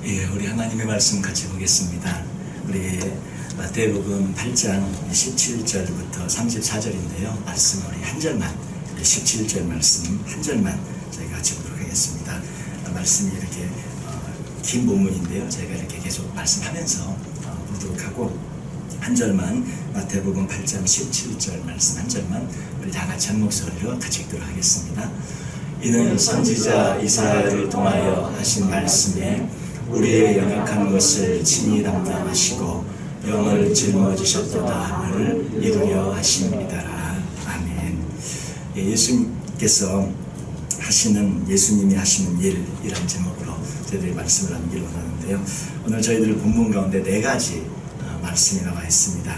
예, 우리 하나님의 말씀 같이 보겠습니다. 우리 마태복음 8장 17절부터 34절인데요. 말씀 우리 한 절만, 17절 말씀 한 절만 저희가 같이 보도록 하겠습니다. 말씀이 이렇게 긴 본문인데요. 저희가 이렇게 계속 말씀하면서 보도록 하고, 한 절만, 마태복음 8장 17절 말씀 한 절만 우리 다 같이 한 목소리로 같이 읽도록 하겠습니다. 이는 선지자 이사야를 통하여 하신 말씀에 우리의 연약한 것을 친히 담당하시고 영을 짊어지셨도다 함을 이루려 하심이니라. 아멘. 예, 예수님께서 예수님이 하시는 일이라는 제목으로 저희들이 말씀을 나누기를 원하는데요. 오늘 저희들 본문 가운데 4가지 말씀이 나와 있습니다.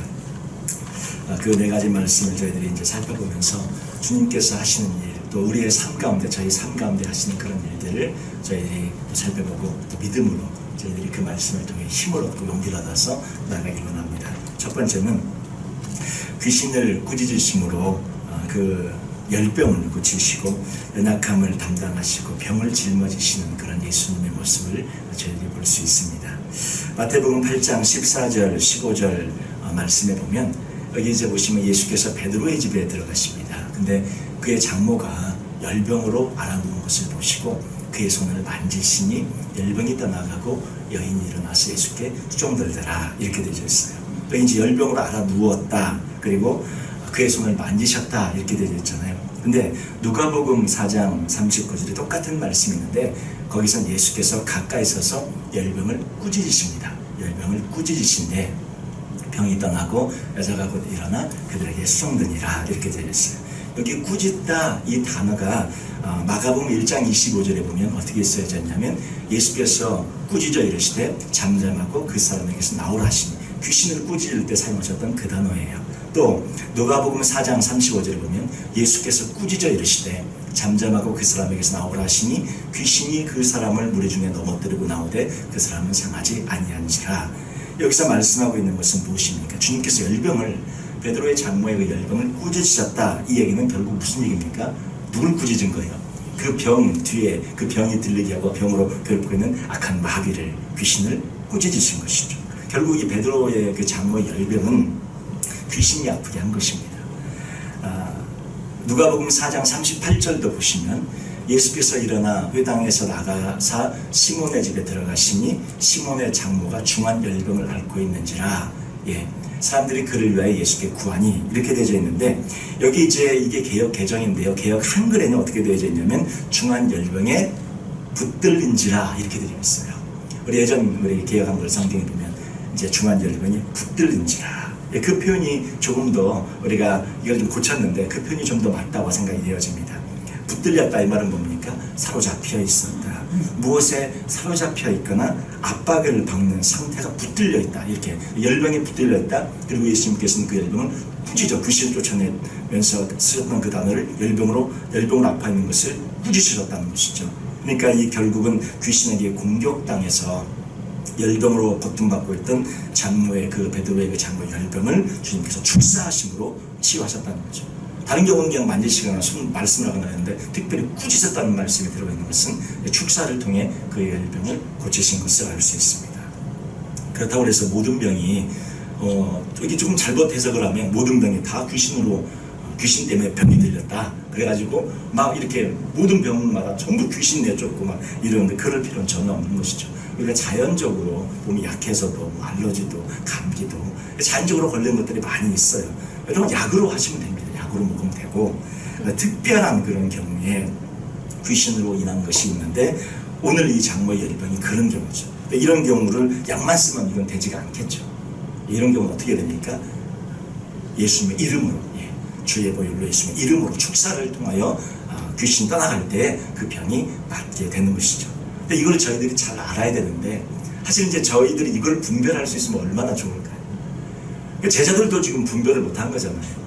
그 4가지 말씀을 저희들이 이제 살펴보면서 주님께서 하시는 일, 또 우리의 삶 가운데, 저희 삶 가운데 하시는 그런 일들을 저희들이 살펴보고, 또 믿음으로 저희들이 그 말씀을 통해 힘을 얻고 용기를 얻어서 나아가기를 원합니다. 첫 번째는 귀신을 꾸짖으심으로 그 열병을 고치시고 연약함을 담당하시고 병을 짊어지시는 그런 예수님의 모습을 저희들이 볼 수 있습니다. 마태복음 8장 14절 15절 말씀에 보면, 여기 이제 보시면 예수께서 베드로의 집에 들어가십니다. 근데 그의 장모가 열병으로 알아누운 것을 보시고 그의 손을 만지시니 열병이 떠나가고 여인이 일어나서 예수께 수종들더라, 이렇게 되어 있어요. 여기 이제 열병으로 알아누웠다, 그리고 그의 손을 만지셨다, 이렇게 되어 있잖아요. 근데 누가복음 4장 39절에 똑같은 말씀이 있는데, 거기서 예수께서 가까이 서서 열병을 꾸짖으십니다. 열병을 꾸짖으신데 병이 떠나고 여자가 곧 일어나 그들에게 수종드니라, 이렇게 되어 있어요. 여기 꾸짖다, 이 단어가 마가복음 1장 25절에 보면 어떻게 쓰여져 있냐면, 예수께서 꾸짖어 이르시되 잠잠하고 그 사람에게서 나오라 하시니, 귀신을 꾸짖을 때 사용하셨던 그 단어예요. 또 누가복음 4장 35절에 보면 예수께서 꾸짖어 이르시되 잠잠하고 그 사람에게서 나오라 하시니 귀신이 그 사람을 무리 중에 넘어뜨리고 나오되 그 사람은 상하지 아니한지라. 여기서 말씀하고 있는 것은 무엇입니까? 주님께서 열병을, 베드로의 장모의 그 열병을 꾸짖으셨다. 이 얘기는 결국 무슨 얘기입니까? 누굴 꾸짖은 거예요? 그 병 뒤에, 그 병이 들리게 하고 병으로 괴롭히고 있는 악한 마귀를, 귀신을 꾸짖으신 것이죠. 결국 이 베드로의 그 장모의 열병은 귀신이 아프게 한 것입니다. 누가복음 4장 38절도 보시면 예수께서 일어나 회당에서 나가사 시몬의 집에 들어가시니 시몬의 장모가 중한 열병을 앓고 있는지라. 예, 사람들이 그를 위하여 예수께 구하니, 이렇게 되어져 있는데, 여기 이제 이게 개역 개정인데요. 개역 한글에는 어떻게 되어져 있냐면 중한 열병에 붙들린지라, 이렇게 되어 있어요. 우리 예전 우리 개역 한글 성경에 보면 이제 중한 열병이 붙들린지라. 그 표현이 조금 더, 우리가 이걸 좀 고쳤는데 그 표현이 좀 더 맞다고 생각이 되어집니다. 붙들렸다, 이 말은 뭡니까? 사로잡혀 있었다. 무엇에 사로잡혀 있거나 압박을 받는 상태가 붙들려 있다, 이렇게 열병에 붙들려 있다. 그리고 예수님께서는 그 열병을 꾸짖어, 귀신을 쫓아내면서 쓰셨던 그 단어를 열병으로 아파 있는 것을 꾸짖으셨다는 것이죠. 그러니까 이 결국은 귀신에게 공격당해서 열병으로 고통받고 있던 장모의, 그 베드로의 그 장모의 열병을 주님께서 축사하심으로 치유하셨다는 거죠. 다른 경우는 그냥 만지시거나 말씀을 하거나 했는데, 특별히 꾸짖었다는 말씀이 들어가 있는 것은 축사를 통해 그 열병을 고치신 것을 알 수 있습니다. 그렇다고 해서 모든 병이 이게 조금 잘못 해석을 하면 모든 병이 다 귀신 때문에 병이 들렸다, 그래가지고 막 이렇게 모든 병마다 전부 귀신 내쫓고 막 이러는데, 그럴 필요는 전혀 없는 것이죠. 우리가 자연적으로 몸이 약해서도 알러지도 감기도 자연적으로 걸리는 것들이 많이 있어요. 여러분 약으로 하시면 됩니다. 약으로 먹으면 되고, 특별한 그런 경우에 귀신으로 인한 것이 있는데, 오늘 이 장모의 열병이 그런 경우죠. 이런 경우를 약만 쓰면 이건 되지가 않겠죠. 이런 경우는 어떻게 됩니까? 예수님의 이름으로, 주의 보혈로 예수님의 이름으로 축사를 통하여 귀신 떠나갈 때 그 병이 낫게 되는 것이죠. 근데 이걸 저희들이 잘 알아야 되는데, 사실 이제 저희들이 이걸 분별할 수 있으면 얼마나 좋을까요? 제자들도 지금 분별을 못한 거잖아요.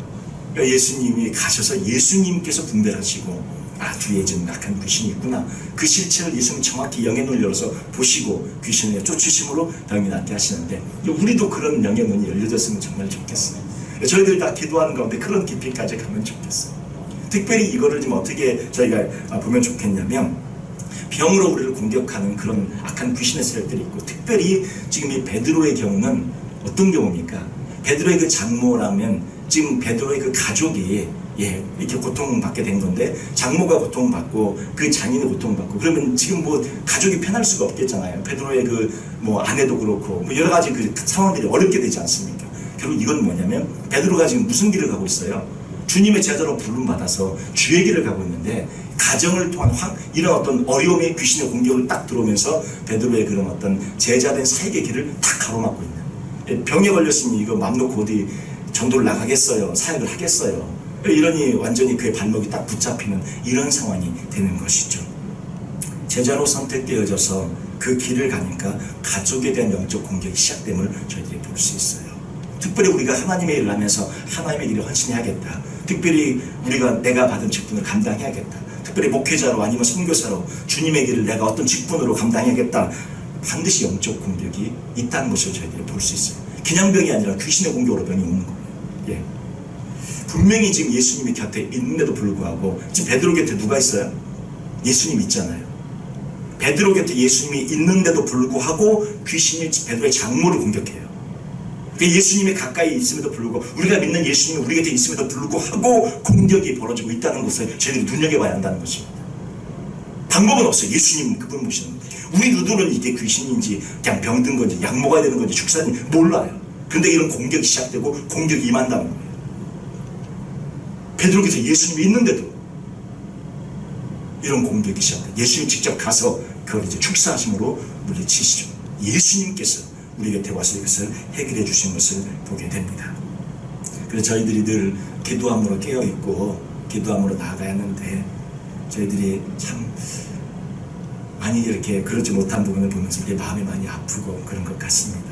그러니까 예수님이 가셔서 예수님께서 분별하시고, 뒤에 지금 약한 귀신이 있구나, 그 실체를 예수님 정확히 영의 눈을 열어서 보시고 귀신을 쫓으심으로 병이 낫게 하시는데, 우리도 그런 영의 눈이 열려졌으면 정말 좋겠어요. 저희들 다 기도하는 가운데 그런 깊이까지 가면 좋겠어요. 특별히 이거를 좀 어떻게 저희가 보면 좋겠냐면, 병으로 우리를 공격하는 그런 악한 귀신의 세력들이 있고, 특별히 지금 이 베드로의 경우는 어떤 경우입니까? 베드로의 그 장모라면 지금 베드로의 그 가족이 이렇게 고통받게 된 건데, 장모가 고통받고 그 장인이 고통받고, 그러면 지금 뭐 가족이 편할 수가 없겠잖아요. 베드로의 그 뭐 아내도 그렇고 뭐 여러 가지 그 상황들이 어렵게 되지 않습니까? 결국 이건 뭐냐면 베드로가 지금 무슨 길을 가고 있어요? 주님의 제자로 부름받아서 주의 길을 가고 있는데, 가정을 통한 이런 어떤 어려움의 귀신의 공격을 딱 들어오면서 베드로의 그런 어떤 제자된 사역의 길을 딱 가로막고 있는, 병에 걸렸으니 이거 맘 놓고 어디 전도를 나가겠어요? 사역을 하겠어요? 이러니 완전히 그의 발목이 딱 붙잡히는 이런 상황이 되는 것이죠. 제자로 선택되어져서 그 길을 가니까 가족에 대한 영적 공격이 시작됨을 저희들이 볼 수 있어요. 특별히 우리가 하나님의 일을 하면서 하나님의 일을 헌신해야겠다. 특별히 내가 받은 직분을 감당해야겠다. 특별히 목회자로 아니면 선교사로 주님의 길을 내가 어떤 직분으로 감당해야겠다. 반드시 영적 공격이 있다는 것을 저희들이 볼 수 있어요. 그냥 병이 아니라 귀신의 공격으로 병이 오는 거예요. 분명히 지금 예수님이 곁에 있는데도 불구하고, 지금 베드로 곁에 누가 있어요? 예수님 있잖아요. 베드로 곁에 예수님이 있는데도 불구하고 귀신이 베드로의 장모를 공격해요. 예수님이 가까이 있음에도 불구하고, 우리가 믿는 예수님이 우리 곁에 있음에도 불구하고 공격이 벌어지고 있다는 것을 저희들이 눈여겨봐야 한다는 것입니다. 방법은 없어요. 예수님 그분 모시는데 우리 눈으로는 이게 귀신인지 그냥 병든 건지 약 먹어야 되는 건지 축사인지 몰라요. 그런데 이런 공격이 시작되고 공격이 임한다는 거예요. 베드로께서 예수님이 있는데도 이런 공격이 시작돼요. 예수님 직접 가서 그걸 이제 축사하심으로 물리치시죠. 예수님께서 우리 곁에 와서 이것을 해결해 주신 것을 보게 됩니다. 그래서 저희들이 늘 기도함으로 깨어있고 기도함으로 나아가야 하는데, 저희들이 참 많이 이렇게 그러지 못한 부분을 보면서 우리 마음이 많이 아프고 그런 것 같습니다.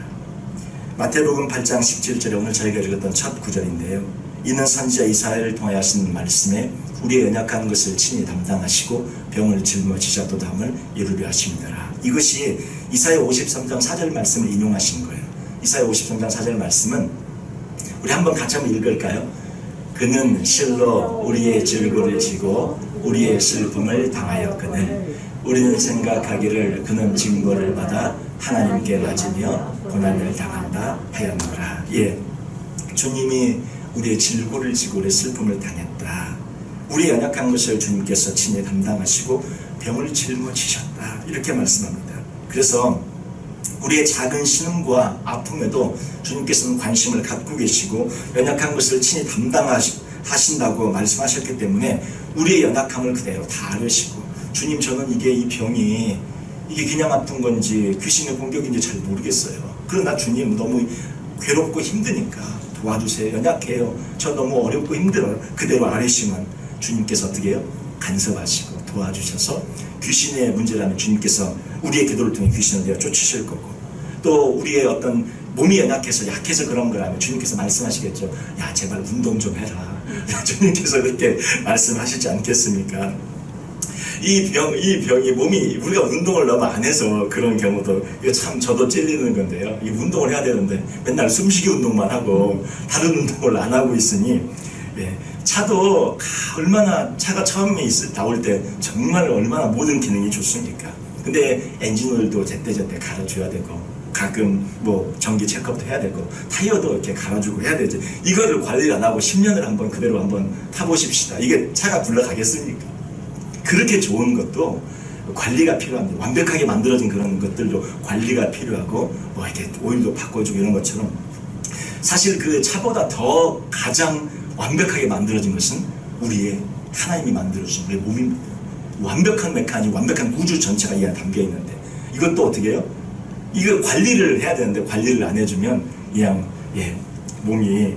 마태복음 8장 17절에 오늘 저희가 읽었던 첫 구절인데요. 이는 선지자 이사야를 통하여 하신 말씀에 우리의 연약한 것을 친히 담당하시고 병을 짊어지셨도담을 이루려 하심이더라. 이것이 이사야 53장 4절 말씀을 인용하신 거예요. 이사야 53장 4절 말씀은 우리 한번 같이 한번 읽을까요? 그는 실로 우리의 질고를 지고 우리의 슬픔을 당하였거늘 우리는 생각하기를 그는 징벌을 받아 하나님께 맞으며 고난을 당한다 하였노라. 주님이 우리의 질고를 지고 우리의 슬픔을 당했다. 우리의 연약한 것을 주님께서 친히 담당하시고 병을 짊어지셨다. 이렇게 말씀합니다. 그래서 우리의 작은 신음과 아픔에도 주님께서는 관심을 갖고 계시고 연약한 것을 친히 담당하신다고 말씀하셨기 때문에 우리의 연약함을 그대로 다 아시고, 주님 저는 이 병이 이게 그냥 아픈 건지 귀신의 공격인지 잘 모르겠어요. 그러나 주님 너무 괴롭고 힘드니까 도와주세요. 연약해요. 저 너무 어렵고 힘들어요. 그대로 아뢰시면 주님께서 어떻게 해요? 간섭하시고 도와주셔서 귀신의 문제라면 주님께서 우리의 기도를 통해 귀신을 내어 쫓으실 거고, 또 우리의 어떤 몸이 약해서 그런 거라면 주님께서 말씀하시겠죠. 야 제발 운동 좀 해라. 주님께서 그렇게 말씀하시지 않겠습니까? 이 병이 몸이 우리가 운동을 너무 안 해서 그런 경우도, 이거 참 저도 찔리는 건데요. 이 운동을 해야 되는데 맨날 숨쉬기 운동만 하고 다른 운동을 안 하고 있으니, 차도 얼마나 차가 처음에 나올 때 정말 얼마나 모든 기능이 좋습니까? 근데 엔진오일도 제때제때 갈아줘야 되고, 가끔 뭐 정기 체크업도 해야 되고, 타이어도 이렇게 갈아주고 해야 되지. 이거를 관리를 안 하고 10년을 한번 그대로 한번 타보십시다. 이게 차가 굴러가겠습니까? 그렇게 좋은 것도 관리가 필요합니다. 완벽하게 만들어진 그런 것들도 관리가 필요하고, 뭐 이렇게 오일도 바꿔주고 이런 것처럼, 사실 그 차보다 더 가장 완벽하게 만들어진 것은 우리의 하나님이 만들어주신 우리의 몸입니다. 완벽한 메카닉, 완벽한 우주 전체가 이 안에 담겨 있는데, 이것도 어떻게 해요? 이거 관리를 해야 되는데 관리를 안 해주면 그냥 몸이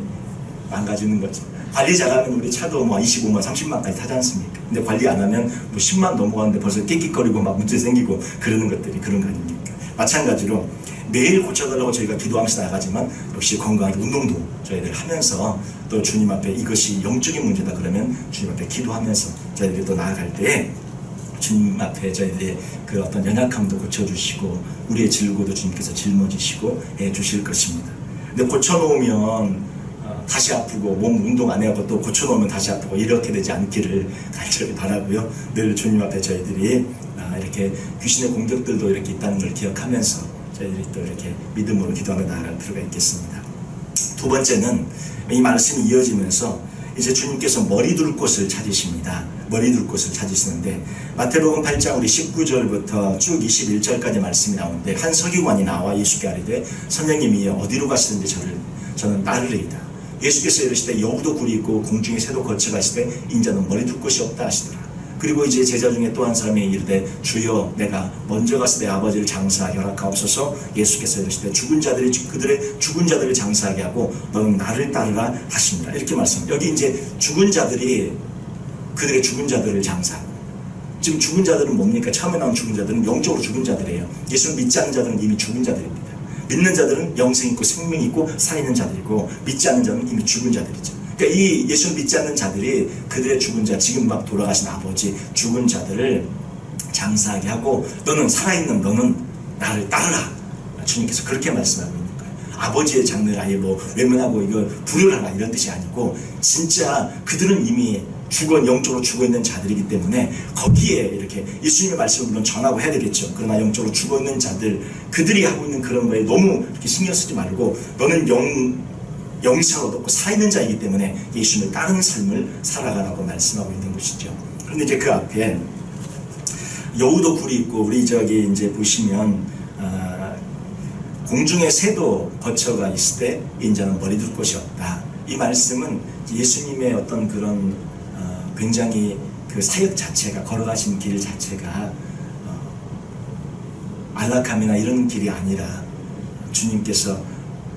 망가지는 거죠. 관리 잘하면 우리 차도 뭐 25만 30만까지 타지 않습니까? 근데 관리 안 하면 뭐 10만 넘어가는데 벌써 끽끽거리고 막 문제 생기고 그러는 것들이 그런 거 아닙니까? 마찬가지로 매일 고쳐달라고 저희가 기도하면서 나가지만 역시 건강하게 운동도 저희들 하면서, 또 주님 앞에 이것이 영적인 문제다 그러면 주님 앞에 기도하면서 저희들이 또 나아갈 때 주님 앞에 저희들의 그 어떤 연약함도 고쳐주시고 우리의 질고도 주님께서 짊어지시고 해주실 것입니다. 근데 고쳐놓으면 다시 아프고 몸 운동 안 해갖고 또 고쳐놓으면 다시 아프고 이렇게 되지 않기를 간절히 바라고요. 늘 주님 앞에 저희들이 이렇게 귀신의 공격들도 이렇게 있다는 걸 기억하면서 저희들이 또 이렇게 믿음으로 기도하며 나아갈 필요가 있겠습니다. 두 번째는 이 말씀이 이어지면서 이제 주님께서 머리 둘 곳을 찾으십니다. 머리 둘 곳을 찾으시는데 마태복음 8장 우리 19절부터 쭉 21절까지 말씀이 나오는데 한 서기관이 나와 예수께 아뢰되 선생님이 어디로 가시든지 저는 따르리이다. 예수께서 이르시되 여우도 굴이 있고 공중에 새도 거쳐가시되 인자는 머리 둘 곳이 없다 하시더라. 그리고 이제 제자 중에 또 한 사람이 이르되 주여 내가 먼저 가서 내 아버지를 장사하게 허락하옵소서. 예수께서 이르시되 그들의 죽은 자들을 장사하게 하고 너는 나를 따르라 하시니라. 이렇게 말씀합니다. 여기 이제 죽은 자들이 그들의 죽은 자들을 장사하고, 지금 죽은 자들은 뭡니까? 처음에 나온 죽은 자들은 영적으로 죽은 자들이에요. 예수를 믿지 않는 자들은 이미 죽은 자들입니다. 믿는 자들은 영생 있고 생명 있고 살아있는 자들이고, 믿지 않는 자는 이미 죽은 자들이죠. 그러니까 이 예수를 믿지 않는 자들이 그들의 죽은 자, 지금 막 돌아가신 아버지 죽은 자들을 장사하게 하고 너는 살아있는 너는 나를 따르라. 주님께서 그렇게 말씀하고 있는 거예요. 아버지의 장래를 아예 뭐 외면하고 이걸 부려라 이런 뜻이 아니고, 진짜 그들은 이미 영적으로 죽어있는 자들이기 때문에 거기에 이렇게 예수님의 말씀을 물론 전하고 해야 되겠죠. 그러나 영적으로 죽어있는 자들, 그들이 하고 있는 그런 거에 너무 이렇게 신경 쓰지 말고 너는 영생을 얻었고 살아있는 자이기 때문에 예수님을 따르는 삶을 살아가라고 말씀하고 있는 것이죠. 그런데 이제 그 앞에 여우도 굴이 있고, 우리 저기 이제 보시면 공중에 새도 거처가 있을 때 인자는 머리 둘 곳이 없다. 이 말씀은 예수님의 어떤 그런 굉장히 그 사역 자체가, 걸어가신 길 자체가 안락함이나 이런 길이 아니라 주님께서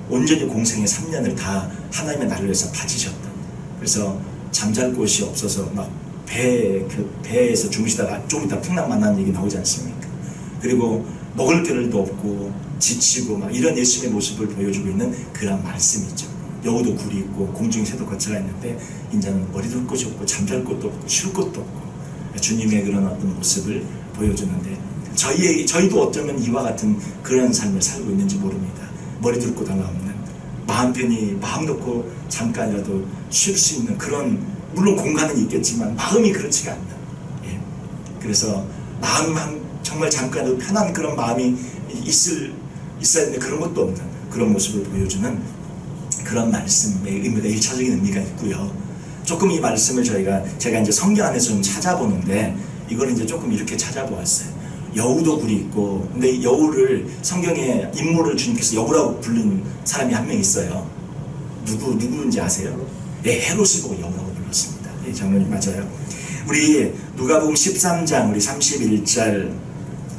온전히 공생의 3년을 다 하나님의 나를 위해서 바치셨다. 그래서 잠잘 곳이 없어서 막 배에서 주무시다가 좀 이따 풍랑 만나는 얘기 나오지 않습니까? 그리고 먹을 겨를도 없고 지치고 막 이런 예수님의 모습을 보여주고 있는 그런 말씀이죠. 여우도 굴이 있고 공중에 새도 거처가 있는데 인자는 머리 둘 곳이 없고 잠잘 곳도 없고 쉴 곳도 없고, 주님의 그런 어떤 모습을 보여주는데 저희도 어쩌면 이와 같은 그런 삶을 살고 있는지 모릅니다. 머리 둘 곳 하나 없는, 마음 편히 마음 놓고 잠깐이라도 쉴 수 있는 그런, 물론 공간은 있겠지만 마음이 그렇지가 않는, 그래서 정말 잠깐이라도 편한 그런 마음이 있어야 되는데 그런 것도 없는 그런 모습을 보여주는 그런 말씀의 의미가 1차적인 의미가 있고요. 조금 이 말씀을 제가 이제 성경 안에서 좀 찾아보는데 이걸 이제 조금 이렇게 찾아보았어요. 여우도 굴이 있고, 근데 여우를 성경에 인물을 주님께서 여우라고 부른 사람이 한 명 있어요. 누구인지 아세요? 헤롯을 보고 여우라고 불렀습니다. 장로님 맞아요. 우리 누가복음 13장 우리 31절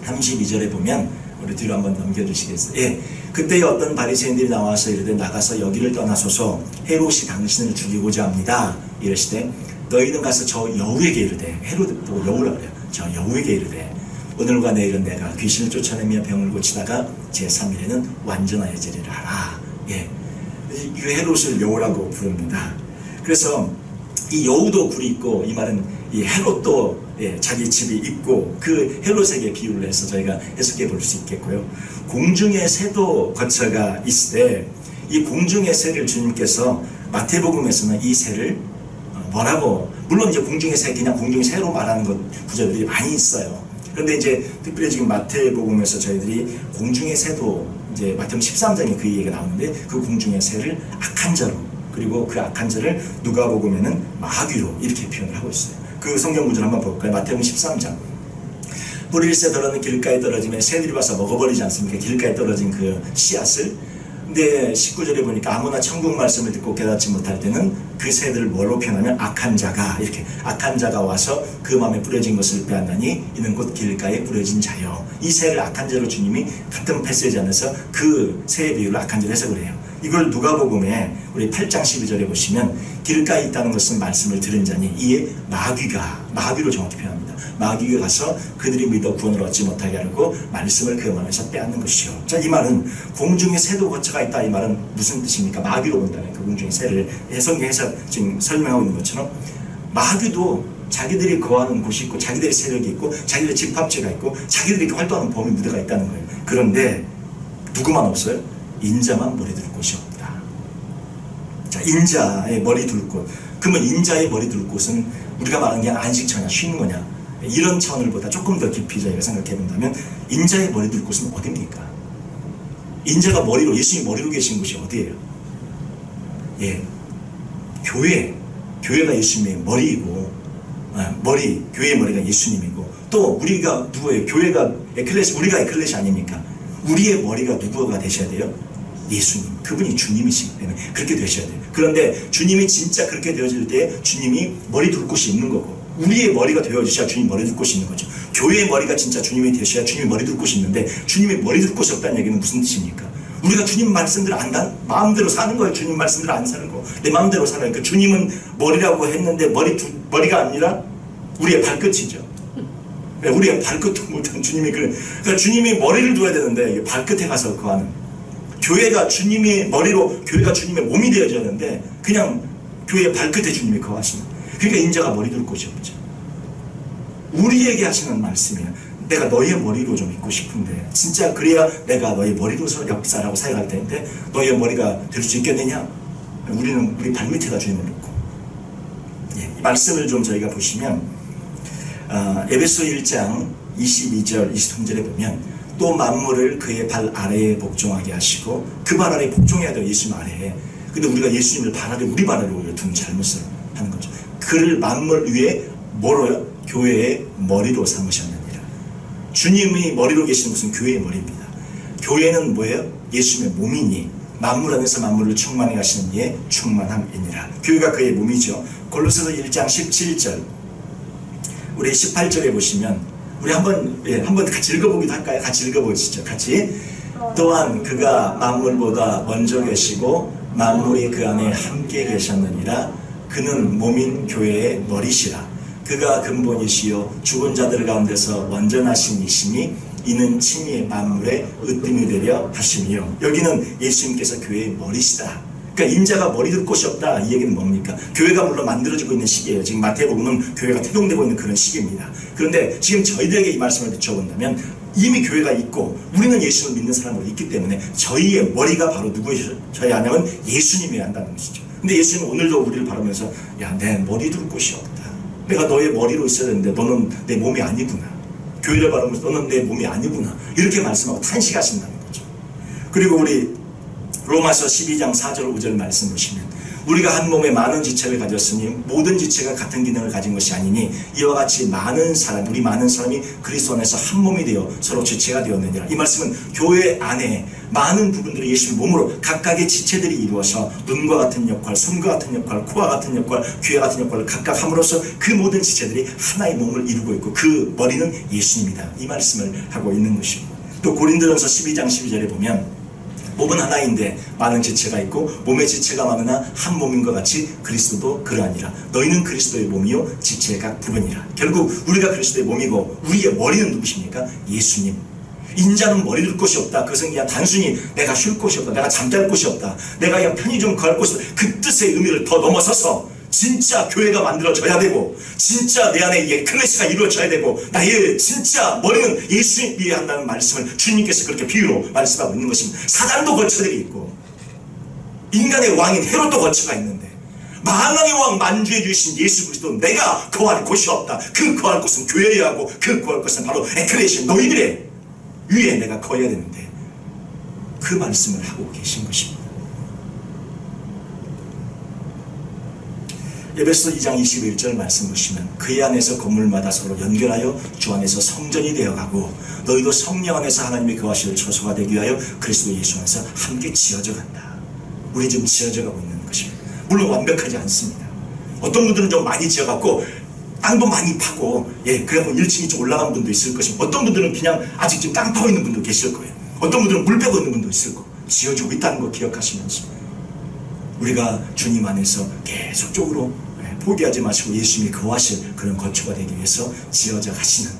32절에 보면, 우리 뒤로 한번 넘겨주시겠어요? 그때 어떤 바리새인들이 나와서 이르되 나가서 여기를 떠나소서 헤롯이 당신을 죽이고자 합니다. 이러시되 너희는 가서 저 여우에게 이르되, 헤롯 보고 여우라고 그래요. 저 여우에게 이르되 오늘과 내일은 내가 귀신을 쫓아내며 병을 고치다가 제3일에는 완전하여 제리를 하라. 이 헤롯을 여우라고 부릅니다. 그래서 이 여우도 굴이 있고, 이 말은 이 헤롯도 자기 집이 있고, 그 헤롯에게 비유를 해서 저희가 해석해 볼 수 있겠고요. 공중의 새도 거처가 있을 때, 이 공중의 새를 주님께서 마태복음에서는 이 새를 뭐라고, 물론 이제 공중의 새, 그냥 공중의 새로 말하는 구절들이 많이 있어요. 그런데 이제 특별히 지금 마태복음에서 저희들이 공중의 새도, 이제 마태복음 13장에 그 얘기가 나오는데, 그 공중의 새를 악한 자로, 그리고 그 악한 자를 누가복음에는 마귀로 이렇게 표현을 하고 있어요. 그 성경 구절 한번 볼까요? 마태복음 13장. 뿌릴새 들어는 길가에 떨어지면 새들이 와서 먹어버리지 않습니까? 길가에 떨어진 그 씨앗을. 근데 19절에 보니까 아무나 천국 말씀을 듣고 깨닫지 못할 때는 그 새들을 뭐로 표현하면 악한 자가, 이렇게 악한 자가 와서 그 마음에 뿌려진 것을 빼앗나니 이는 곧 길가에 뿌려진 자요. 이 새를 악한 자로 주님이 같은 패시지 안에서 그 새의 비유를 악한 자로 해석을 해요. 이걸 누가복음에 우리 8장 12절에 보시면 길가에 있다는 것은 말씀을 들은 자니 이에 마귀로 정확히 표현합니다. 마귀가 가서 그들이 믿어 구원을 얻지 못하게 하려고 말씀을 그 마음에서 빼앗는 것이요. 자, 이 말은 공중에 새도 거처가 있다, 이 말은 무슨 뜻입니까? 마귀로 본다는 그 공중에 새를 성경에서 지금 설명하고 있는 것처럼 마귀도 자기들이 거하는 곳이 있고, 자기들의 세력이 있고, 자기들의 집합지가 있고, 자기들이 활동하는 범위 무대가 있다는 거예요. 그런데 누구만 없어요? 인자만 머리 둘 곳이 없다. 자, 인자의 머리 둘 곳. 그러면 인자의 머리 둘 곳은 우리가 말하는 게 안식처냐 쉬는 거냐 이런 차원을보다 조금 더 깊이 저희가 생각해 본다면 인자의 머리 둘 곳은 어디입니까? 인자가 머리로, 예수님이 머리로 계신 곳이 어디예요? 예, 교회가 예수님의 머리이고, 교회의 머리가 예수님이고, 또 우리가 누구예요? 교회가 우리가 에클레시 아닙니까? 우리의 머리가 누구가 되셔야 돼요? 예수님, 그분이 주님이시기 때문에 그렇게 되셔야 돼요. 그런데 주님이 진짜 그렇게 되어질 때 주님이 머리 둘 곳이 있는 거고, 우리의 머리가 되어주셔야 주님 머리 둘 곳이 있는 거죠. 교회의 머리가 진짜 주님이 되셔야 주님이 머리 둘 곳이 있는데, 주님이 머리 둘 곳이 없다는 얘기는 무슨 뜻입니까? 우리가 주님 말씀대로 마음대로 사는 거예요. 주님 말씀대로 안 사는 거. 내 마음대로 살아요. 그러니까 주님은 머리라고 했는데 머리가 아니라 우리의 발끝이죠. 우리의 발끝도 못한 주님이 그러니까 주님이 머리를 둬야 되는데 발끝에 가서 거하는, 교회가 주님의 머리로, 교회가 주님의 몸이 되어져야 하는데 그냥 교회의 발끝에 주님이 거하시는, 그러니까 인자가 머리 둘 곳이 없죠. 우리에게 하시는 말씀이에요. 내가 너의 머리로 좀 있고 싶은데, 진짜 그래야 내가 너의 머리로서 역사라고 사역할 텐데 너의 머리가 될 수 있겠느냐? 우리는 우리 발밑에다 주님을 놓고, 이 말씀을 좀 저희가 보시면 에베소 1장 22절 23절에 보면, 또 만물을 그의 발 아래에 복종하게 하시고, 그 발 아래에 복종해야 돼요. 예수님 아래에. 근데 우리가 예수님을 발 아래, 우리 발 아래에 올려둔 잘못을 하는 거죠. 그를 만물 위에 뭐로요? 교회의 머리로 삼으셨느니라. 주님이 머리로 계시는 것은 교회의 머리입니다. 교회는 뭐예요? 예수님의 몸이니 만물 안에서 만물을 충만히 하시는 이의 충만함이니라. 교회가 그의 몸이죠. 골로새서 1장 17절, 우리 18절에 보시면, 우리 한번 같이 읽어보기도 할까요? 같이 읽어보시죠. 같이. 또한 그가 만물보다 먼저 계시고 만물이 그 안에 함께 계셨느니라. 그는 몸인 교회의 머리시라. 그가 근본이시요 죽은 자들 가운데서 먼저 나신 이시니 이는 친히 만물의 으뜸이 되려 하심이요. 여기는 예수님께서 교회의 머리시다. 그러니까 인자가 머리 둘 곳이 없다, 이 얘기는 뭡니까? 교회가 물론 만들어지고 있는 시기예요. 지금 마태복음은 교회가 태동되고 있는 그런 시기입니다. 그런데 지금 저희들에게 이 말씀을 비춰본다면 이미 교회가 있고 우리는 예수를 믿는 사람으로 있기 때문에 저희의 머리가 바로 누구셔야 하냐면 예수님이어야 한다는 것이죠. 근데 예수님은 오늘도 우리를 바라면서, 야, 내 머리 둘 곳이 없다. 내가 너의 머리로 있어야 되는데 너는 내 몸이 아니구나. 교회를 바라보면서 너는 내 몸이 아니구나. 이렇게 말씀하고 탄식하신다는 거죠. 그리고 우리 로마서 12장 4절 5절 말씀 보시면, 우리가 한 몸에 많은 지체를 가졌으니 모든 지체가 같은 기능을 가진 것이 아니니 이와 같이 우리 많은 사람이 그리스도 안에서 한 몸이 되어 서로 지체가 되었느니라. 이 말씀은 교회 안에 많은 부분들이 예수의 몸으로 각각의 지체들이 이루어서 눈과 같은 역할, 손과 같은 역할, 코와 같은 역할, 귀와 같은 역할을 각각 함으로써 그 모든 지체들이 하나의 몸을 이루고 있고 그 머리는 예수님이다. 이 말씀을 하고 있는 것입니다. 또 고린도전서 12장 12절에 보면, 몸은 하나인데 많은 지체가 있고 몸의 지체가 많으나 한 몸인 것 같이 그리스도도 그러하니라. 너희는 그리스도의 몸이요 지체가 부분이라. 결국 우리가 그리스도의 몸이고 우리의 머리는 누구십니까? 예수님. 인자는 머리 둘 곳이 없다. 그것은 그냥 단순히 내가 쉴 곳이 없다, 내가 잠잘 곳이 없다, 내가 그냥 편의점 갈 곳이 없다, 그 뜻의 의미를 더 넘어서서 진짜 교회가 만들어져야 되고 진짜 내 안에 에클레시아가 이루어져야 되고 나의 진짜 머리는 예수님이어야 한다는 말씀을 주님께서 그렇게 비유로 말씀하고 있는 것입니다. 사단도 거처들이 있고 인간의 왕인 헤롯도 거처가 있는데 만왕의 왕 만주해 주신 예수 그리스도, 내가 거할 곳이 없다. 그 거할 곳은 교회여야 하고 그 거할 곳은 바로 에클레시아, 너희들의 위에 내가 거해야 되는데 그 말씀을 하고 계신 것입니다. 에베소 2장 21절 말씀 보시면, 그의 안에서 건물마다 서로 연결하여 주 안에서 성전이 되어가고 너희도 성령 안에서 하나님의 거하실 처소가 되기 위하여 그리스도 예수 안에서 함께 지어져 간다. 우리 지금 지어져 가고 있는 것입니다. 물론 완벽하지 않습니다. 어떤 분들은 좀 많이 지어갖고 땅도 많이 파고 그래갖고 1층 2층 올라간 분도 있을 것이고, 어떤 분들은 그냥 아직 지금 땅 파고 있는 분도 계실 거예요. 어떤 분들은 물 빼고 있는 분도 있을 거고, 지어지고 있다는 거 기억하시면서 우리가 주님 안에서 계속적으로 포기하지 마시고 예수님이 거하실 그런 거처가 되기 위해서 지어져 가시는,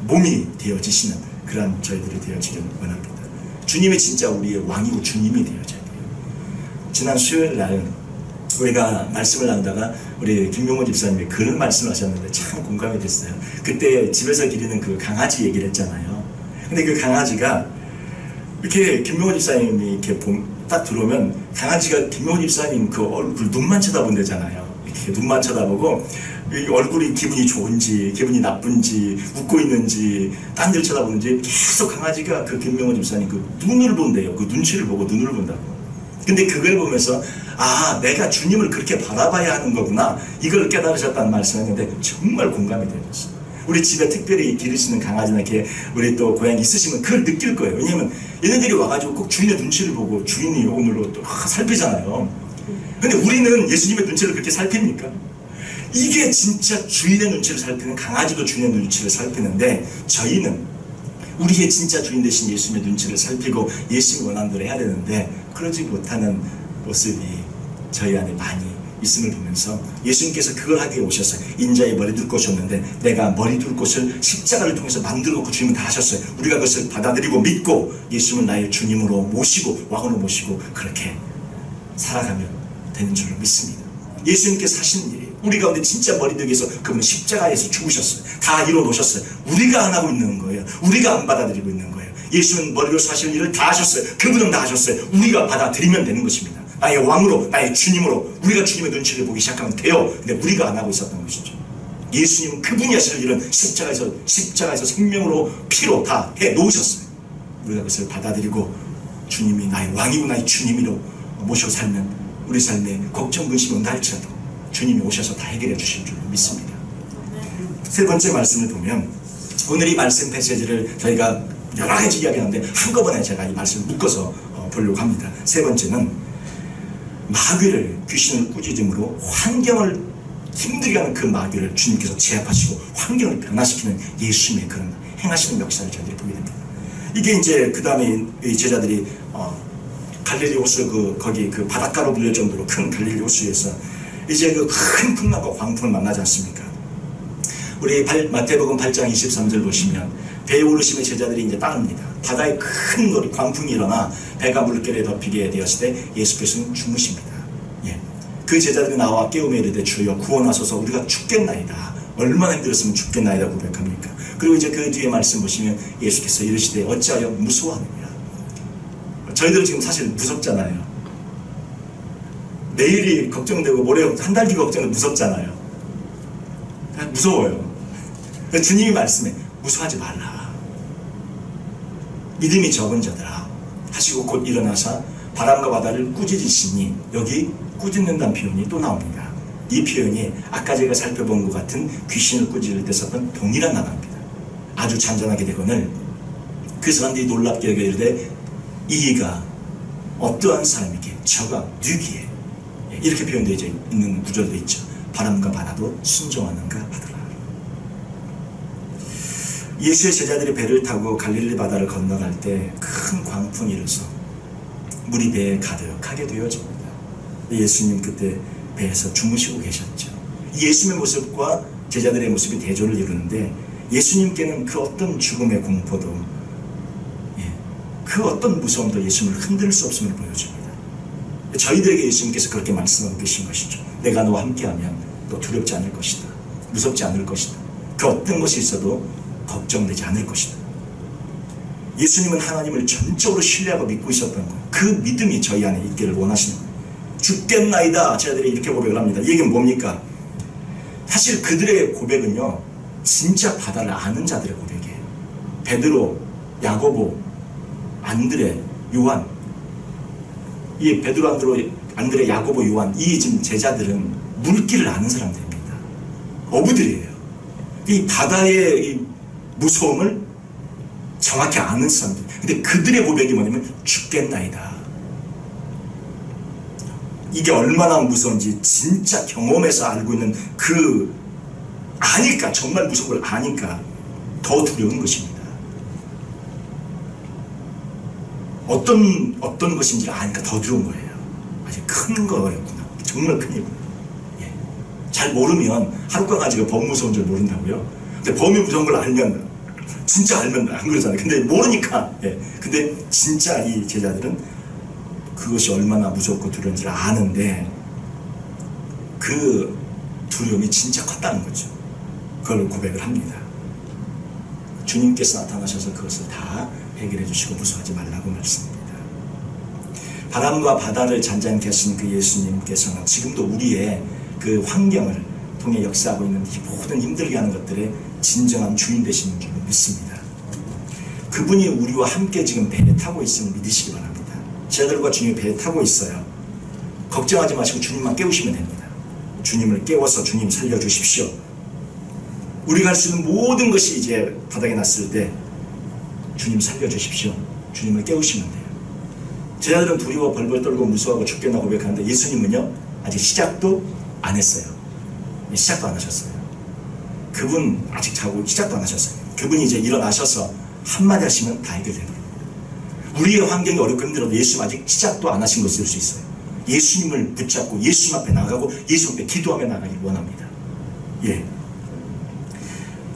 몸이 되어지시는 그런 저희들이 되어지길 원합니다. 주님이 진짜 우리의 왕이고 주님이 되어져야 돼요. 지난 수요일 날 우리가 말씀을 나누다가 우리 김용호 집사님이 그런 말씀을 하셨는데 참 공감이 됐어요. 그때 집에서 기르는 그 강아지 얘기를 했잖아요. 근데 그 강아지가 이렇게 김용호 집사님이 이렇게 딱 들어오면 강아지가 김용훈 집사님 그 얼굴 눈만 쳐다본대잖아요. 이렇게 눈만 쳐다보고 얼굴이 기분이 좋은지 기분이 나쁜지 웃고 있는지 딴 데 쳐다보는지 계속 강아지가 그 김용훈 집사님 그 눈을 본대요. 그 눈치를 보고 눈을 본다고. 근데 그걸 보면서 아, 내가 주님을 그렇게 바라봐야 하는 거구나, 이걸 깨달으셨다는 말씀했는데 정말 공감이 되었어요. 우리 집에 특별히 기르시는 강아지나 이렇게 우리 또 고양이 있으시면 그걸 느낄 거예요. 왜냐면 얘네들이 와가지고 꼭 주인의 눈치를 보고 주인이 오늘로 또 살피잖아요. 근데 우리는 예수님의 눈치를 그렇게 살핍니까? 이게 진짜 주인의 눈치를 살피는, 강아지도 주인의 눈치를 살피는데 저희는 우리의 진짜 주인 되신 예수님의 눈치를 살피고 예수님이 원하는 대로 해야 되는데 그러지 못하는 모습이 저희 안에 많이 있음을 보면서 예수님께서 그걸 하기 위해 오셨어요. 인자의 머리 둘 곳이 없는데 내가 머리 둘 곳을 십자가를 통해서 만들어 놓고 주님은 다 하셨어요. 우리가 그것을 받아들이고 믿고 예수님을 나의 주님으로 모시고 왕으로 모시고 그렇게 살아가면 되는 줄로 믿습니다. 예수님께서 하신 일이 우리 가운데 진짜 머리 되기 위해서 그분은 십자가에서 죽으셨어요. 다 이뤄놓으셨어요. 우리가 안 하고 있는 거예요. 우리가 안 받아들이고 있는 거예요. 예수는 머리로 사실 일을 다 하셨어요. 그분은 다 하셨어요. 우리가 받아들이면 되는 것입니다. 나의 왕으로, 나의 주님으로 우리가 주님의 눈치를 보기 시작하면 돼요. 근데 우리가 안 하고 있었던 것이죠. 예수님은 그분이 하실 일은 십자가에서 생명으로 피로 다 해놓으셨어요. 우리가 그것을 받아들이고 주님이 나의 왕이고 나의 주님이로 모시고 살면 우리 삶에 걱정, 근심이 온다 할지라도 주님이 오셔서 다 해결해 주실 줄 믿습니다. 세 번째 말씀을 보면 오늘 이 말씀 패시지를 저희가 여러 가지 이야기하는데 한꺼번에 제가 이 말씀을 묶어서 보려고 합니다. 세 번째는 마귀를, 귀신을 꾸짖음으로 환경을 힘들게 하는 그 마귀를 주님께서 제압하시고 환경을 변화시키는 예수님의 그런 행하시는 역사를 저희들이 보게 됩니다. 이게 이제 그 다음에 이 제자들이 갈릴리 호수 거기 그 바닷가로 불릴 정도로 큰 갈릴리 호수에서 이제 그 큰 풍랑과 광풍을 만나지 않습니까? 우리 마태복음 8장 23절 보시면 배에 오르시면 제자들이 이제 따릅니다. 바다에 큰 광풍이 일어나 배가 물결에 덮이게 되었을 때 예수께서는 주무십니다. 예. 그 제자들이 나와 깨우며 이르되 주여 구원하소서 우리가 죽겠나이다. 얼마나 힘들었으면 죽겠나이다 고백합니까? 그리고 이제 그 뒤에 말씀 보시면 예수께서 이르시되 어찌하여 무서워하느냐. 저희들은 지금 사실 무섭잖아요. 내일이 걱정되고 모레 한 달 뒤 걱정은 무섭잖아요. 무서워요. 주님이 말씀해 무서워하지 말라. 믿음이 적은 자들아 하시고 곧 일어나사 바람과 바다를 꾸짖으시니 여기 꾸짖는다는 표현이 또 나옵니다. 이 표현이 아까 제가 살펴본 것 같은 귀신을 꾸짖을 때 썼던 동일한 단어입니다. 아주 잔잔하게 되거늘 그 사람들이 놀랍게 여겨 이르되 이가 어떠한 사람이기에 저가 누기에 이렇게 표현되어 있는 구절도 있죠. 바람과 바다도 순종하는가 하더라. 예수의 제자들이 배를 타고 갈릴리 바다를 건너갈 때 큰 광풍이 일어서 물이 배에 가득하게 되어집니다. 예수님 그때 배에서 주무시고 계셨죠. 예수님의 모습과 제자들의 모습이 대조를 이루는데 예수님께는 그 어떤 죽음의 공포도 그 어떤 무서움도 예수님을 흔들 수 없음을 보여줍니다. 저희들에게 예수님께서 그렇게 말씀하고 계신 것이죠. 내가 너와 함께하면 너 두렵지 않을 것이다. 무섭지 않을 것이다. 그 어떤 것이 있어도 걱정되지 않을 것이다. 예수님은 하나님을 전적으로 신뢰하고 믿고 있었던 것, 그 믿음이 저희 안에 있기를 원하시는 거예요. 죽겠나이다 제자들이 이렇게 고백을 합니다. 이 얘기는 뭡니까? 사실 그들의 고백은요 진짜 바다를 아는 자들의 고백이에요. 베드로, 야고보, 안드레, 요한, 이 베드로, 안드레, 야고보, 요한 이 지금 제자들은 물길을 아는 사람들입니다. 어부들이에요. 이 바다의 이 무서움을 정확히 아는 사람들. 근데 그들의 고백이 뭐냐면 죽겠나이다. 이게 얼마나 무서운지 진짜 경험해서 알고 있는 그 아니까, 정말 무서운 걸 아니까 더 두려운 것입니다. 어떤 것인지 아니까 더 두려운 거예요. 아주 큰 거였구나. 정말 큰일이구나. 예. 잘 모르면 하룻과 가지가 범 무서운 줄 모른다고요. 근데 범이 무서운 걸 알면, 진짜 알면 안 그러잖아요. 근데 모르니까. 예. 근데 진짜 이 제자들은 그것이 얼마나 무섭고 두려운지를 아는데 그 두려움이 진짜 컸다는 거죠. 그걸 고백을 합니다. 주님께서 나타나셔서 그것을 다 해결해 주시고 무서워하지 말라고 말씀합니다. 바람과 바다를 잔잔케 하신 그 예수님께서는 지금도 우리의 그 환경을 통해 역사하고 있는 이 모든 힘들게 하는 것들의 진정한 주인 되시는 줄 믿습니다. 그분이 우리와 함께 지금 배에 타고 있음을 믿으시기 바랍니다. 제자들과 주님이 배에 타고 있어요. 걱정하지 마시고 주님만 깨우시면 됩니다. 주님을 깨워서 주님 살려주십시오. 우리가 할 수 있는 모든 것이 이제 바닥에 났을 때 주님 살려주십시오. 주님을 깨우시면 돼요. 제자들은 두려워 벌벌 떨고 무서워하고 죽겠나 고백하는데 예수님은요 아직 시작도 안 했어요. 시작도 안 하셨어요. 그분 아직 자고 시작도 안 하셨어요. 그분이 이제 일어나셔서 한마디 하시면 다 해결되는 거예요. 우리의 환경이 어렵고 힘들어도 예수님 아직 시작도 안 하신 것일 수 있어요. 예수님을 붙잡고 예수님 앞에 나가고 예수님 앞에 기도하며 나가길 원합니다. 예.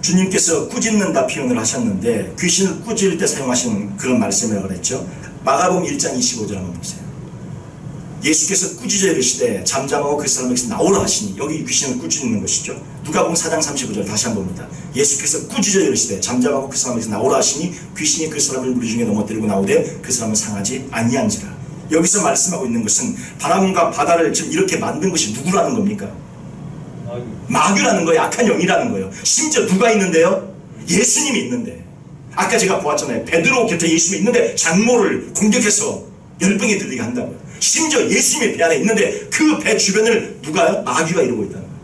주님께서 꾸짖는다 표현을 하셨는데 귀신을 꾸짖을 때 사용하시는 그런 말씀이라고 그랬죠. 마가복음 1장 25절 한번 보세요. 예수께서 꾸짖어 이르시되 잠잠하고 그 사람에게서 나오라 하시니 여기 귀신을 꾸짖는 것이죠. 누가복음 4장 35절 다시 한번 봅니다. 예수께서 꾸짖어 이르시되 잠잠하고 그 사람에게서 나오라 하시니 귀신이 그 사람을 무리 중에 넘어뜨리고 나오되 그 사람은 상하지 아니한지라. 여기서 말씀하고 있는 것은 바람과 바다를 지금 이렇게 만든 것이 누구라는 겁니까? 마귀라는 거예요. 악한 영이라는 거예요. 심지어 누가 있는데요? 예수님이 있는데. 아까 제가 보았잖아요. 베드로 곁에 예수님이 있는데 장모를 공격해서 열병에 들리게 한다고요. 심지어 예수님이 배 안에 있는데 그 배 주변을 누가요? 마귀가 이루고 있다는 거예요.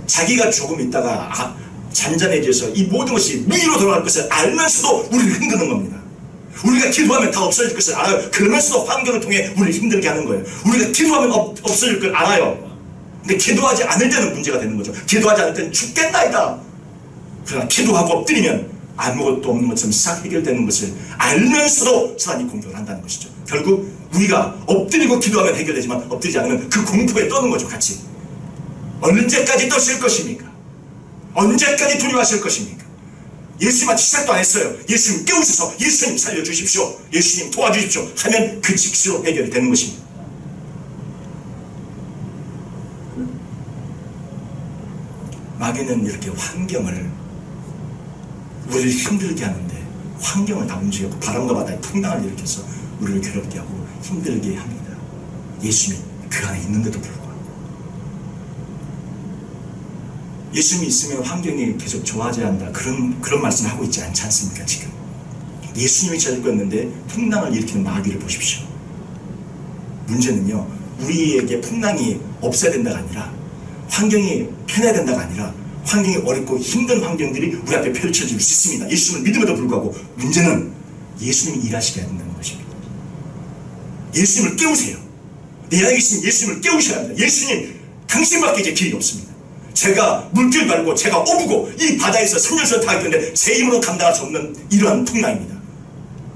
자기가 조금 있다가 잔잔해져서 이 모든 것이 무기로 돌아갈 것을 알면서도 우리를 흔드는 겁니다. 우리가 기도하면 다 없어질 것을 알아요. 그러면서도 환경을 통해 우리를 힘들게 하는 거예요. 우리가 기도하면 없어질 걸 알아요. 근데 기도하지 않을 때는 문제가 되는 거죠. 기도하지 않을 때는 죽겠나이다. 그러나 기도하고 엎드리면 아무것도 없는 것처럼 싹 해결되는 것을 알면서도 사단이 공격을 한다는 것이죠. 결국 우리가 엎드리고 기도하면 해결되지만 엎드리지 않으면 그 공포에 떠는 거죠. 같이. 언제까지 떠실 것입니까? 언제까지 두려워하실 것입니까? 예수님 아직 시작도 안 했어요. 예수님 깨우셔서 예수님 살려주십시오. 예수님 도와주십시오. 하면 그 즉시로 해결이 되는 것입니다. 마귀는 이렇게 환경을 우리를 힘들게 하는데 환경을 다 움직이고 바람과 바다에 풍랑을 일으켜서 우리를 괴롭게 하고 힘들게 합니다. 예수님이 그 안에 있는데도 불구하고 예수님이 있으면 환경이 계속 좋아져야 한다. 그런 말씀을 하고 있지 않지 않습니까? 지금 예수님이 저를 껐는데 풍랑을 일으키는 마귀를 보십시오. 문제는요 우리에게 풍랑이 없어야 된다가 아니라 환경이 편해야 된다가 아니라 환경이 어렵고 힘든 환경들이 우리 앞에 펼쳐질 수 있습니다. 예수님을 믿음에도 불구하고 문제는 예수님이 일하시게 된다는 것입니다. 예수님을 깨우세요. 내 안에 계신 예수님을 깨우셔야 합니다. 예수님 당신밖에 이제 길이 없습니다. 제가 물길 밟고 제가 오부고 이 바다에서 선전선을 타고 있는데 제 힘으로 감당할 수 없는 이러한 풍랑입니다.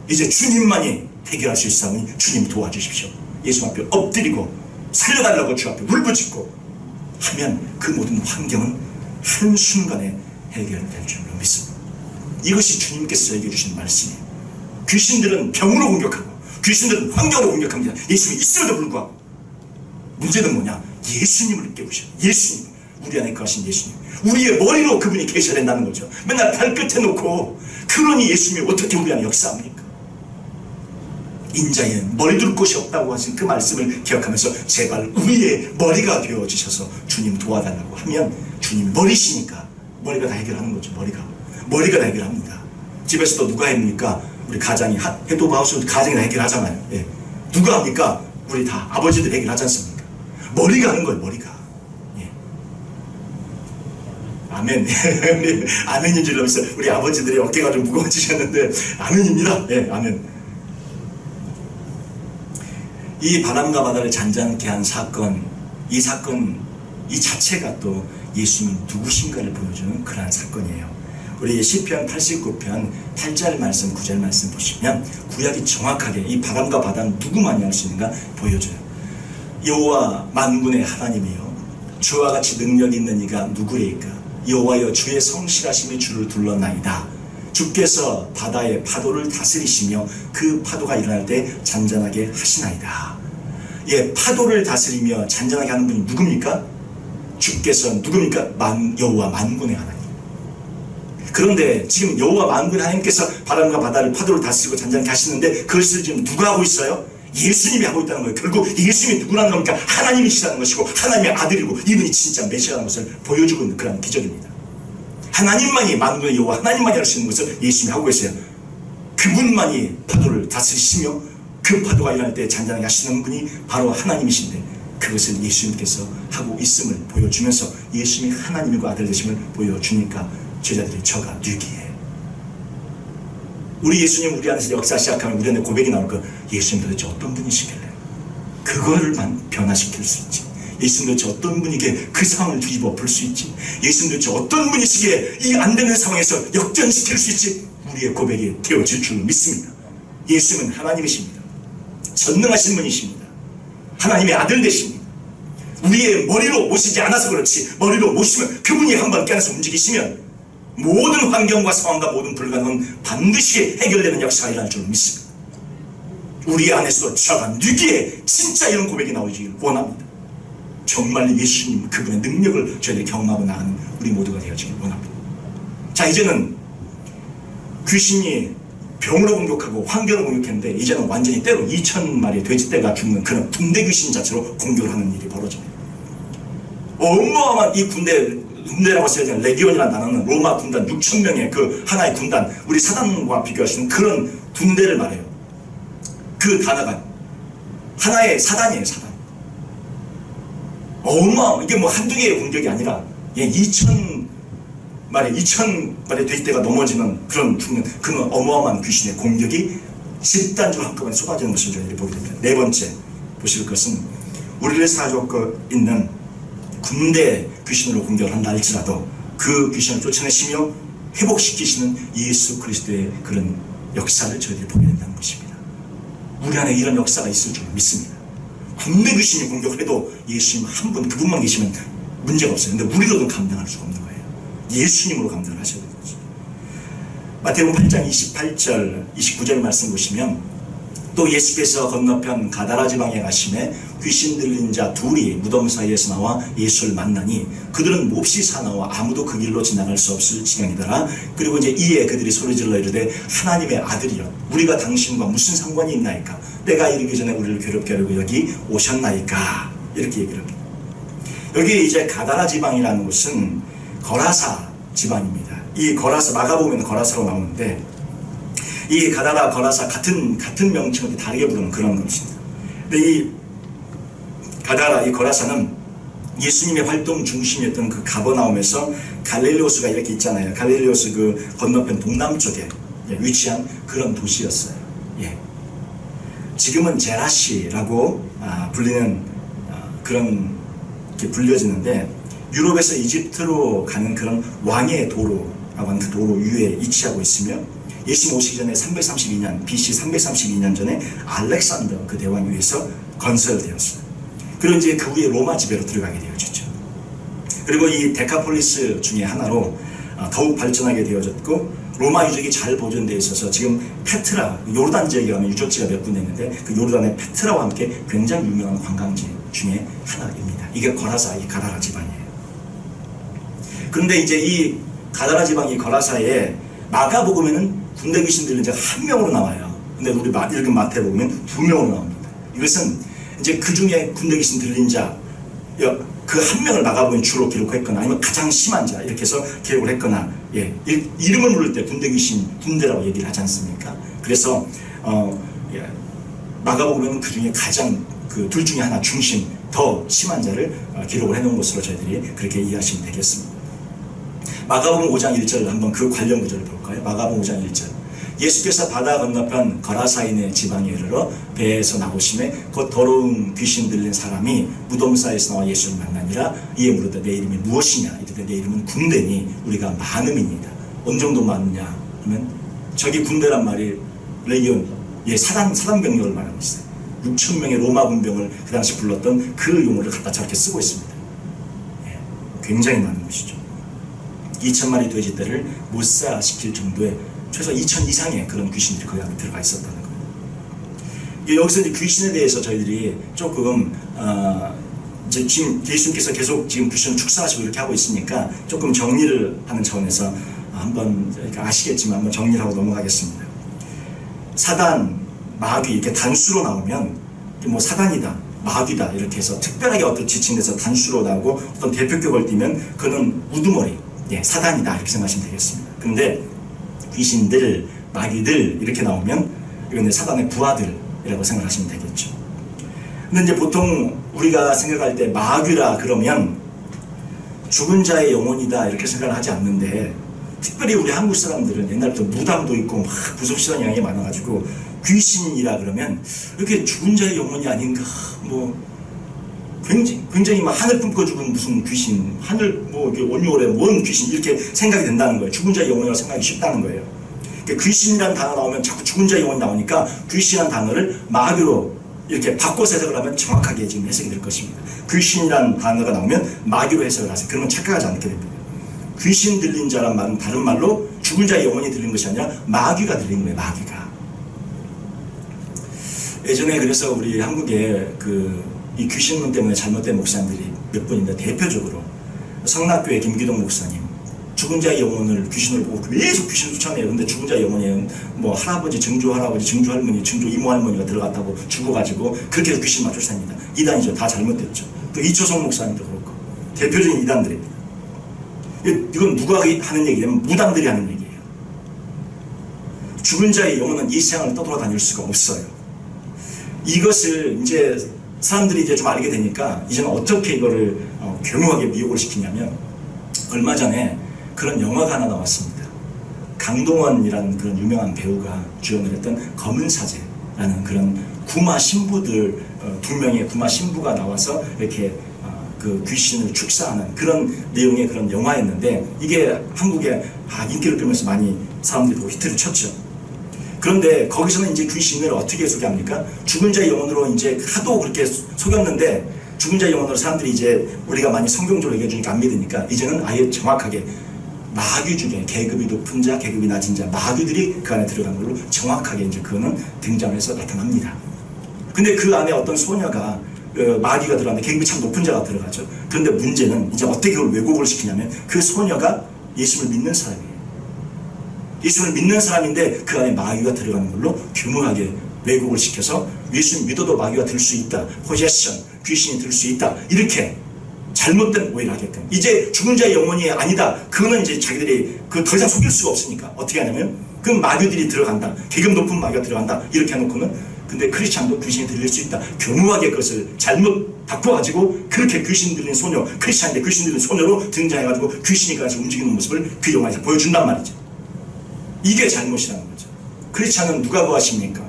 이제 주님만이 해결할 수 있사오니 주님 도와주십시오. 예수 앞에 엎드리고 살려달라고 주 앞에 울부짖고 하면 그 모든 환경은 한순간에 해결될 줄로 믿습니다. 이것이 주님께서 저에게 주신 말씀이에요. 귀신들은 병으로 공격하고 귀신들은 환경으로 공격합니다. 예수님이 있음에도 불구하고 문제는 뭐냐? 예수님을 깨우셔. 예수님, 우리 안에 거하신 예수님, 우리의 머리로 그분이 계셔야 된다는 거죠. 맨날 발끝에 놓고 그러니 예수님이 어떻게 우리 안에 역사합니까? 인자에 머리 둘 곳이 없다고 하신 그 말씀을 기억하면서 제발 우리의 머리가 되어주셔서 주님 도와달라고 하면 주님 머리시니까 머리가 다 해결하는 거죠. 머리가 다 해결합니다. 집에서도 누가 합니까? 우리 가장이 헤드오브하우스 가정이 다 해결하잖아요. 예. 누가 합니까? 우리 다 아버지들 해결하지 않습니까? 머리가 하는 거예요. 머리가. 예. 아멘. 아멘인 줄 알면서 우리 아버지들이 어깨가 좀 무거워지셨는데 아멘입니다. 예, 아멘. 이 바람과 바다를 잔잔케 한 사건, 이 사건 이 자체가 또 예수님이 누구신가를 보여주는 그러한 사건이에요. 우리 시편 89편 8절 말씀 9절 말씀 보시면 구약이 정확하게 이 바람과 바다는 누구만이 할 수 있는가 보여줘요. 여호와 만군의 하나님이요 주와 같이 능력 있는 이가 누구리이까? 여호와여 주의 성실하심이 주를 둘러나이다. 주께서 바다의 파도를 다스리시며 그 파도가 일어날 때 잔잔하게 하시나이다. 예, 파도를 다스리며 잔잔하게 하는 분이 누굽니까? 주께서 누굽니까? 여호와 만군의 하나님. 그런데 지금 여호와 만군의 하나님께서 바람과 바다를 파도를 다스리고 잔잔히 하시는데 그것을 지금 누가 하고 있어요? 예수님이 하고 있다는 거예요. 결국 예수님이 누구라는 겁니까? 하나님이시라는 것이고 하나님의 아들이고 이분이 진짜 메시아라는 것을 보여주고 있는 그런 기적입니다. 하나님만이 만군의 여호와 하나님만이 할 수 있는 것을 예수님이 하고 계세요. 그분만이 파도를 다스리시며 그 파도가 일어날 때 잔잔하게 하시는 분이 바로 하나님이신데 그것을 예수님께서 하고 있음을 보여주면서 예수님이 하나님이고 아들 되심을 보여주니까 제자들이 저가 뉘기에 우리 예수님 우리 안에서 역사 시작하면 우리 안에 고백이 나올 거 예수님 도대체 어떤 분이시길래 그거를만 변화시킬 수 있지? 예수님 도대체 어떤 분이기에 그 상황을 뒤집어 엎을 수 있지? 예수님 도대체 어떤 분이시기에 이 안 되는 상황에서 역전시킬 수 있지? 우리의 고백이 되어질 줄 믿습니다. 예수님은 하나님이십니다. 전능하신 분이십니다. 하나님의 아들 되십니다. 우리의 머리로 모시지 않아서 그렇지 머리로 모시면 그분이 한번 깨어나서 움직이시면 모든 환경과 상황과 모든 불가능은 반드시 해결되는 역사가 일어날 줄 믿습니다. 우리 안에서도 저가 뉘기에 진짜 이런 고백이 나오기를 원합니다. 정말 예수님 그분의 능력을 저희들이 경험하고 나가는 우리 모두가 되어지길 원합니다. 자, 이제는 귀신이 병으로 공격하고 환경으로 공격했는데 이제는 완전히 때로 2,000마리 돼지떼가 죽는 그런 군대 귀신 자체로 공격을 하는 일이 벌어집니다. 어마어마한 이 군대라고 써야 되는 레기온이라는 단어는 로마 군단 6,000명의 그 하나의 군단, 우리 사단과 비교할 수 있는 그런 군대를 말해요. 그 단어가 하나의 사단이에요. 사단. 이게 뭐 한두 개의 공격이 아니라 2,000마리 돼지떼가 넘어지는 그런 죽는 그런 어마어마한 귀신의 공격이 집단적으로 한꺼번에 쏟아지는 것을 저희들이 보게 됩니다. 네 번째 보실 것은 우리를 사주고 있는 군대 귀신으로 공격을 한다 할지라도 그 귀신을 쫓아내시며 회복시키시는 예수 그리스도의 그런 역사를 저희들이 보게 된다는 것입니다. 우리 안에 이런 역사가 있을 줄 믿습니다. 군대 귀신이 공격을 해도 예수님 한 분 그분만 계시면 문제가 없어요. 근데 우리로는 감당할 수가 없는 거예요. 예수님으로 감당을 하셔야 되는 거죠. 마태복음 8장 28절 29절 말씀 보시면 또 예수께서 건너편 가다라 지방에 가심에 귀신 들린 자 둘이 무덤 사이에서 나와 예수를 만나니 그들은 몹시 사나워 아무도 그 길로 지나갈 수 없을 지경이더라. 그리고 이제 이에 그들이 소리질러 이르되 하나님의 아들이여 우리가 당신과 무슨 상관이 있나이까? 때가 이르기 전에 우리를 괴롭게 하려고 여기 오셨나이까? 이렇게 얘기를 합니다. 여기 이제 가다라 지방이라는 곳은 거라사 지방입니다. 이 거라사 마가복음에는 거라사로 나오는데 이 가다라 거라사 같은 명칭을 다르게 부르는 그런 것입니다. 근데 이 가다라 이 거라사는 예수님의 활동 중심이었던 그 가버나움에서 갈릴리호수가 이렇게 있잖아요. 갈릴리호수 그 건너편 동남쪽에 위치한 그런 도시였어요. 예. 지금은 제라시라고 불리는 그런 게 불려지는데 유럽에서 이집트로 가는 그런 왕의 도로라고 하는 그 도로 위에 위치하고 있으며 예수님 오시기 전에 332년 BC 332년 전에 알렉산더 그 대왕에 의해서 건설되었어요. 그리고 이제 그 후에 로마 지배로 들어가게 되어졌죠. 그리고 이 데카폴리스 중에 하나로 더욱 발전하게 되어졌고 로마 유적이 잘 보존되어 있어서 지금 페트라 요르단 지역에 가면 유적지가 몇 군데 있는데 그 요르단의 페트라와 함께 굉장히 유명한 관광지 중에 하나입니다. 이게 거라사 이 가다라 지방이에요. 그런데 이제 이 가다라 지방 이 거라사에 마가복음에는 군대 귀신 들린 자가 한 명으로 나와요. 근데 우리 읽은 마태복음은 2명으로 나옵니다. 이것은 이제 그 중에 군대 귀신 들린 자 그 한 명을 마가복음에 주로 기록했거나 아니면 가장 심한 자 이렇게 해서 기록을 했거나 이름을 부를 때 군대 귀신 군대라고 얘기를 하지 않습니까? 그래서 마가복음에는 그 중에 가장 그 둘 중에 하나 중심 더 심한 자를 기록을 해놓은 것으로 저희들이 그렇게 이해하시면 되겠습니다. 마가복음 5장 1절 한번 그 관련 구절을 볼까요? 마가복음 5장 1절 예수께서 바다 건너편 거라사인의 지방에 이르러 배에서 나오심에 곧 더러운 귀신 들린 사람이 무덤사에서 나와 예수를 만나니라. 이에 물으되 내 이름이 무엇이냐? 이르되 내 이름은 군대니 우리가 많음이니이다. 어느 정도 많느냐 하면 저기 군대란 말이 레기온 사단 병력을 말하고 있어요. 6,000명의 로마 군병을 그 당시 불렀던 그 용어를 갖다 저렇게 쓰고 있습니다. 굉장히 많은 것이죠. 2,000마리 돼지떼를 못사시킬 정도의 최소 2,000 이상의 그런 귀신들이 거기 안에 들어가 있었다는 거예요. 여기서 이제 귀신에 대해서 저희들이 조금 이제 지금 예수님께서 계속 지금 귀신을 축사하시고 이렇게 하고 있으니까 조금 정리를 하는 차원에서 한번 아시겠지만 한번 정리를 하고 넘어가겠습니다. 사단, 마귀 이렇게 단수로 나오면 뭐 사단이다, 마귀다 이렇게 해서 특별하게 어떤 지칭돼서 단수로 나오고 어떤 대표격을 띠면 그는 우두머리, 예, 사단이다 이렇게 생각하시면 되겠습니다. 그런데 귀신들, 마귀들 이렇게 나오면 이건 사단의 부하들이라고 생각하시면 되겠죠. 근데 이제 보통 우리가 생각할 때 마귀라 그러면 죽은 자의 영혼이다 이렇게 생각을 하지 않는데, 특별히 우리 한국 사람들은 옛날부터 무당도 있고 막 부속시선 영향이 많아가지고 귀신이라 그러면 이렇게 죽은 자의 영혼이 아닌가, 뭐 굉장히 막 하늘 품고 죽은 무슨 귀신, 하늘 뭐 온유월에 뭔 귀신 이렇게 생각이 된다는 거예요. 죽은 자의 영혼이라고 생각하기 쉽다는 거예요. 그러니까 귀신이라는 단어 나오면 자꾸 죽은 자의 영혼이 나오니까 귀신이라는 단어를 마귀로 이렇게 바꿔서 해석을 하면 정확하게 지금 해석이 될 것입니다. 귀신이라는 단어가 나오면 마귀로 해석을 하세요. 그러면 착각하지 않게 됩니다. 귀신 들린 자란 말은 다른 말로 죽은 자의 영혼이 들린 것이 아니라 마귀가 들린 거예요. 마귀가. 예전에 그래서 우리 한국에 이 귀신론 때문에 잘못된 목사님들이 몇 분인데, 대표적으로 성락교회 김기동 목사님, 죽은 자의 영혼을 귀신으로 보고 계속 귀신을 쫓아내요. 근데 죽은 자의 영혼에 뭐 할아버지, 증조 할아버지, 증조 할머니, 증조 이모 할머니가 들어갔다고 죽어가지고 그렇게 해서 귀신만 쫓아냅니다. 이단이죠. 다 잘못됐죠. 또 이초성 목사님도 그렇고 대표적인 이단들입니다. 이건 누가 하는 얘기냐면 무당들이 하는 얘기예요. 죽은 자의 영혼은 이 세상을 떠돌아다닐 수가 없어요. 이것을 이제 사람들이 이제 좀 알게 되니까 이제는 어떻게 이거를 교묘하게 미혹을 시키냐면, 얼마 전에 그런 영화가 하나 나왔습니다. 강동원이라는 그런 유명한 배우가 주연을 했던 검은 사제라는 그런 구마 신부들, 2명의 구마 신부가 나와서 이렇게 그 귀신을 축사하는 그런 내용의 그런 영화였는데, 이게 한국에 인기를 끌면서 많이 사람들이 보고 히트를 쳤죠. 그런데 거기서는 이제 귀신을 어떻게 소개합니까? 죽은 자의 영혼으로 이제 하도 그렇게 속였는데, 죽은 자의 영혼으로 사람들이 이제 우리가 많이 성경적으로 얘기해주니까 안 믿으니까 이제는 아예 정확하게 마귀 중에 계급이 높은 자, 계급이 낮은 자, 마귀들이 그 안에 들어간 걸로 정확하게 이제 그거는 등장해서 나타납니다. 근데 그 안에 어떤 소녀가 마귀가 들어가는데 계급이 참 높은 자가 들어가죠. 그런데 문제는 이제 어떻게 그걸 왜곡을 시키냐면, 그 소녀가 예수를 믿는 사람이에요. 예수를 믿는 사람인데 그 안에 마귀가 들어가는 걸로 교묘하게 왜곡을 시켜서 예수를 믿어도 마귀가 들 수 있다, 포제션, 귀신이 들 수 있다, 이렇게 잘못된 오해를 하게끔. 이제 죽은 자의 영혼이 아니다, 그거는 이제 자기들이 더 이상 속일 수가 없으니까 어떻게 하냐면, 그 마귀들이 들어간다, 계급 높은 마귀가 들어간다 이렇게 해놓고는, 근데 크리스찬도 귀신이 들릴 수 있다, 교묘하게 그것을 잘못 바꿔가지고 그렇게 귀신 들린 소녀, 크리스찬인데 귀신 들린 소녀로 등장해가지고 귀신이 가서 움직이는 모습을 그 영화에서 보여준단 말이죠. 이게 잘못이라는 거죠. 크리스찬은 누가 거하십니까?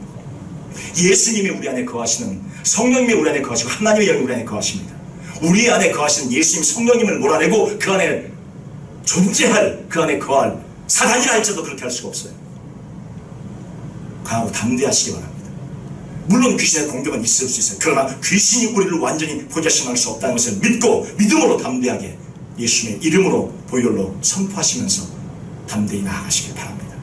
예수님이 우리 안에 거하시는, 성령님이 우리 안에 거하시고 하나님의 영이 우리 안에 거하십니다. 우리 안에 거하시는 예수님 성령님을 몰아내고 그 안에 존재할, 그 안에 거할 사단이라 할지라도 그렇게 할 수가 없어요. 강하고 담대하시기 바랍니다. 물론 귀신의 공격은 있을 수 있어요. 그러나 귀신이 우리를 완전히 포지션할 수 없다는 것을 믿고 믿음으로 담대하게 예수님의 이름으로 보혈로 선포하시면서 담대히 나아가시길 바랍니다.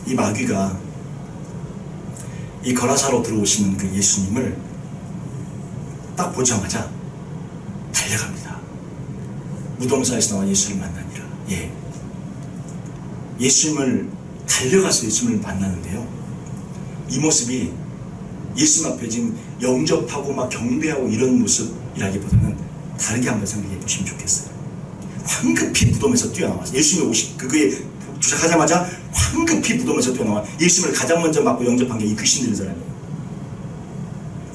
이 마귀가 이 거라사로 들어오시는 그 예수님을 딱 보자마자 달려갑니다. 무덤사에서 나와 예수를 만나니라. 예. 예수님을 달려가서 예수님을 만나는데요, 이 모습이 예수님 앞에 지금 영접하고 막 경배하고 이런 모습이라기보다는 다르게 한번 생각해 보시면 좋겠어요. 황급히 무덤에서 뛰어나와서 예수님이 그거에 도착하자마자 황급히 무덤에서 뛰어나와 예수님을 가장 먼저 맞고 영접한 게 이 귀신 들린 사람이에요.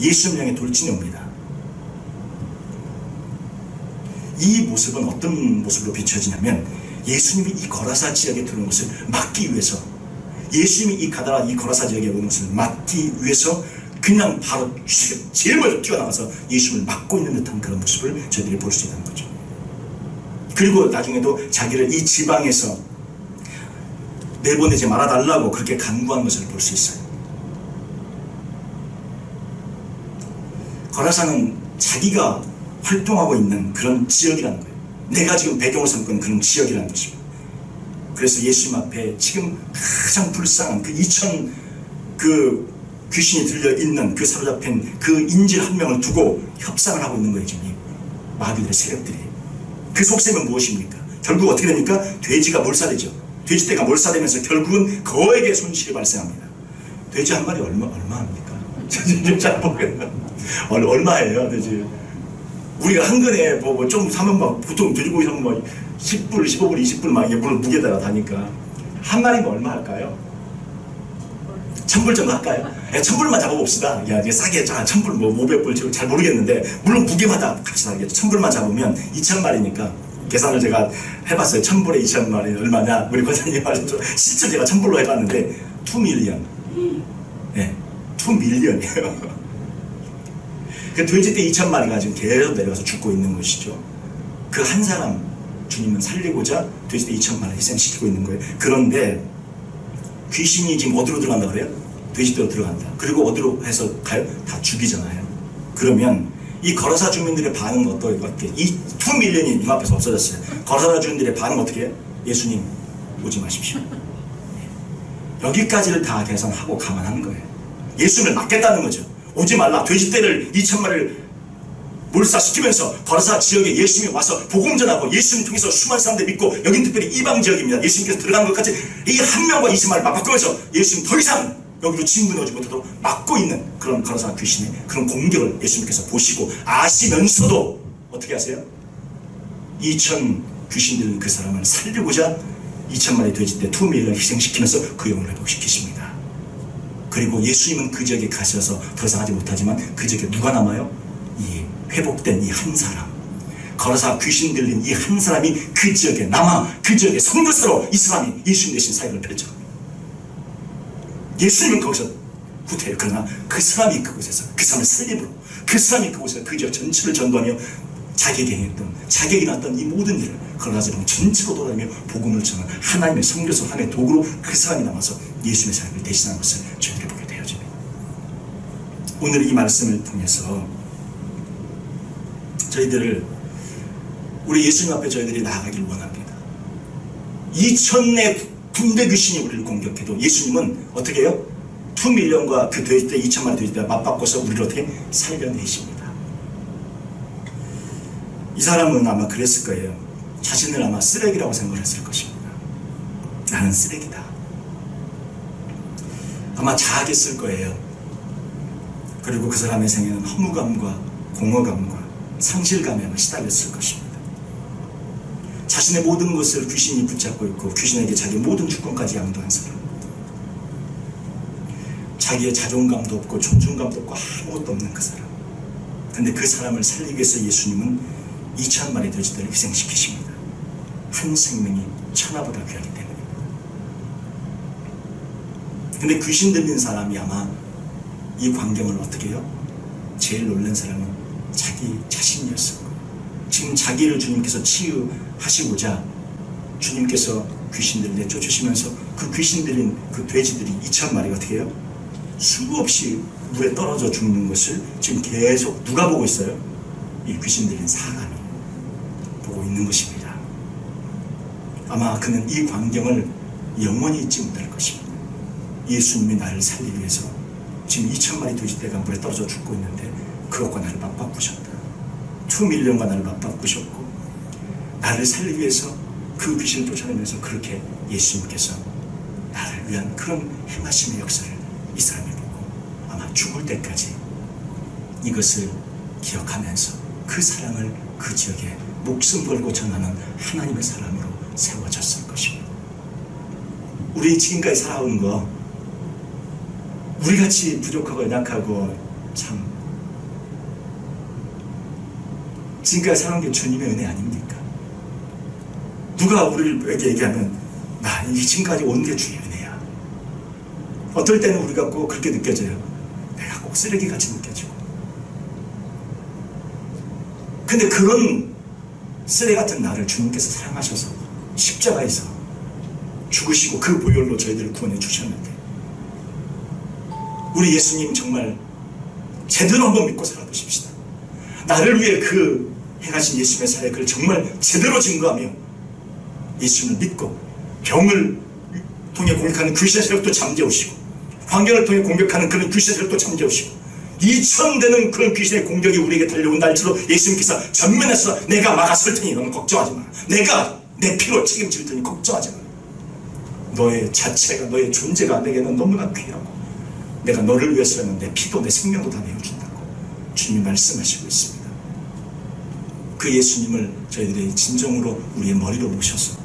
예수님 향해 돌진해 옵니다. 이 모습은 어떤 모습으로 비춰지냐면, 예수님이 이 거라사 지역에 들어온 것을 막기 위해서, 예수님이 이 가다라 이 거라사 지역에 온 것을 막기 위해서 그냥 바로 제일 먼저 뛰어나가서 예수님을 막고 있는 듯한 그런 모습을 저희들이 볼 수 있는 거죠. 그리고 나중에도 자기를 이 지방에서 내보내지 말아달라고 그렇게 간구한 것을 볼 수 있어요. 거라사는 자기가 활동하고 있는 그런 지역이라는 거예요. 내가 지금 배경을 삼고 있는 그런 지역이라는 것입니다. 그래서 예수님 앞에 지금 가장 불쌍한 그 2000 귀신이 들려있는 그 사로잡힌 그 인질 한 명을 두고 협상을 하고 있는 거예요. 지금 마귀들의 세력들이. 그 속셈은 무엇입니까? 결국 어떻게 됩니까? 돼지가 몰살되죠. 돼지떼가 몰살되면서 결국은 거액의 손실이 발생합니다. 돼지 한 마리 얼마입니까? 잘 모르겠네요. 얼마예요 돼지? 우리가 한 근에 뭐 좀 사면 막 보통 돼지고기 사면 막 10불, 15불, 20불 막 이게 물론 무게다가 다니까 한 마리면 얼마 할까요? 1000불 정도 할까요? 1000불만 잡아봅시다. 야, 이게 싸게 1000불 뭐 500불 잘 모르겠는데 물론 무게마다 값이 다르겠죠. 1000불만 잡으면 2000마리니까 계산을 제가 해봤어요. 1000불에 2000마리 얼마냐? 우리 과장님 말했죠. 실제 제가 1000불로 해봤는데 2밀리언. 네, 2밀리언이에요. 그 돼지떼 2000마리가 지금 계속 내려가서 죽고 있는 것이죠. 그 한 사람 주님은 살리고자 돼지떼 2000마리 희생시키고 있는 거예요. 그런데 귀신이 지금 어디로 들어간다 그래요? 돼지떼로 들어간다. 그리고 어디로 해서 가요? 다 죽이잖아요. 그러면 이 거라사 주민들의 반응은 어떻게? 이 2밀리언이 눈앞에서 없어졌어요. 거라사 주민들의 반응은 어떻게 해요? 예수님 오지 마십시오. 여기까지를 다 계산하고 감안하는 거예요. 예수님을 막겠다는 거죠. 오지 말라. 돼지떼를 2000마리를 몰살시키면서 거라사 지역에 예수님이 와서 복음 전하고 예수님 통해서 수많은 사람들 믿고 여긴 특별히 이방 지역입니다. 예수님께서 들어간 것까지 이 한 명과 20마리를 맞바꾸면서 예수님 더 이상 여기로 진군해 오지 못하도록 막고 있는 그런 거라사 귀신의 그런 공격을 예수님께서 보시고 아시면서도 어떻게 하세요? 2000 귀신들은 그 사람을 살리고자 2000마리 돼지떼 2밀리언을 희생시키면서 그 영혼을 회복시키십니다. 그리고 예수님은 그 지역에 가셔서 더 이상 하지 못하지만 그 지역에 누가 남아요? 이 회복된 이 한 사람, 거라사 귀신 들린 이 한 사람이 그 지역에 남아 그 지역의 선교사로 이 사람이 예수님 대신 사역을 펼쳐. 예수님은 거기서 후퇴해요. 그러나 그 사람이 그곳에서 그 사람을 살림으로 그 사람이 그곳에서 그 지역 전체를 전도하며 자기에게 행했던 자기에게 났던 이 모든 일을 거라사지방 전체로 돌아다니며 복음을 전하는 하나님의 선교사 하나님의 도구로 그 사람이 남아서 예수님의 사역을 대신하는 것을 저희들이 보게 되어집니다. 오늘 이 말씀을 통해서 저희들을 우리 예수님 앞에 저희들이 나아가길 원합니다. 2000의 군대 귀신이 우리를 공격해도 예수님은 어떻게 해요? 2밀리언과 그 돼지떼 2000마리 돼지떼가 맞바꿔서 우리를 어떻게 살려내십니다. 이 사람은 아마 그랬을 거예요. 자신을 아마 쓰레기라고 생각했을 것입니다. 나는 쓰레기다. 아마 자학했을 거예요. 그리고 그 사람의 생애는 허무감과 공허감과 상실감에 아마 시달렸을 것입니다. 자신의 모든 것을 귀신이 붙잡고 있고 귀신에게 자기 모든 주권까지 양도한 사람, 자기의 자존감도 없고 존중감도 없고 아무것도 없는 그 사람. 근데 그 사람을 살리기 위해서 예수님은 2000마리 돼지들을 희생시키십니다. 한 생명이 천하보다 귀하기 때문입니다. 근데 귀신 들린 사람이 아마 이 광경을 어떻게 해요? 제일 놀란 사람은 자기 자신이었을 거예요. 지금 자기를 주님께서 치유하시고자 주님께서 귀신들을 내쫓으시면서 그 귀신 들린 그 돼지들이 2000마리가 어떻게 해요? 수없이 물에 떨어져 죽는 것을 지금 계속 누가 보고 있어요? 이 귀신 들린 사람이 보고 있는 것입니다. 아마 그는 이 광경을 영원히 잊지 못할 것입니다. 예수님이 나를 살리기 위해서 지금 2000마리 돼지떼가 물에 떨어져 죽고 있는데 그것과 나를 맞바꾸셨다. 2밀리언과 나를 맞바꾸셨고 나를 살리기 위해서 그 귀신을 쫓아내면서 그렇게 예수님께서 나를 위한 그런 행하심의 역사를 이 사람이 보고 아마 죽을 때까지 이것을 기억하면서 그 사랑을 그 지역에 목숨 걸고 전하는 하나님의 사람으로 세워졌을 것입니다. 우리 지금까지 살아온 거 우리같이 부족하고 연약하고 참 지금까지 살아온 게 주님의 은혜 아닙니까? 누가 우리에게 얘기하면 나 지금까지 온 게 주의 은혜야. 어떨 때는 우리가 꼭 그렇게 느껴져요. 내가 꼭 쓰레기같이 느껴지고. 근데 그런 쓰레기 같은 나를 주님께서 사랑하셔서 십자가에서 죽으시고 그 보혈로 저희들을 구원해 주셨는데 우리 예수님 정말 제대로 한번 믿고 살아보십시다. 나를 위해 그 행하신 예수님의 사역을 정말 제대로 증거하며 예수님을 믿고 병을 통해 공격하는 귀신의 세력도 잠재우시고 환경을 통해 공격하는 그런 귀신들을 또 잠재우시고 2000대는 그런 귀신의 공격이 우리에게 달려온날지도 예수님께서 전면에서 내가 막아설 테니 너는 걱정하지 마. 내가 내 피로 책임질 테니 걱정하지 마. 너의 자체가, 너의 존재가 내게는 너무나 귀하고 내가 너를 위해서라면 내 피도 내 생명도 다 내어준다고 주님이 말씀하시고 있습니다. 그 예수님을 저희들이 진정으로 우리의 머리로 모셔서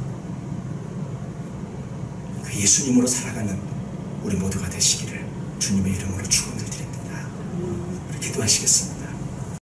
그 예수님으로 살아가는 우리 모두가 되시기를 주님의 이름으로 축원을 드립니다. 기도하시겠습니다.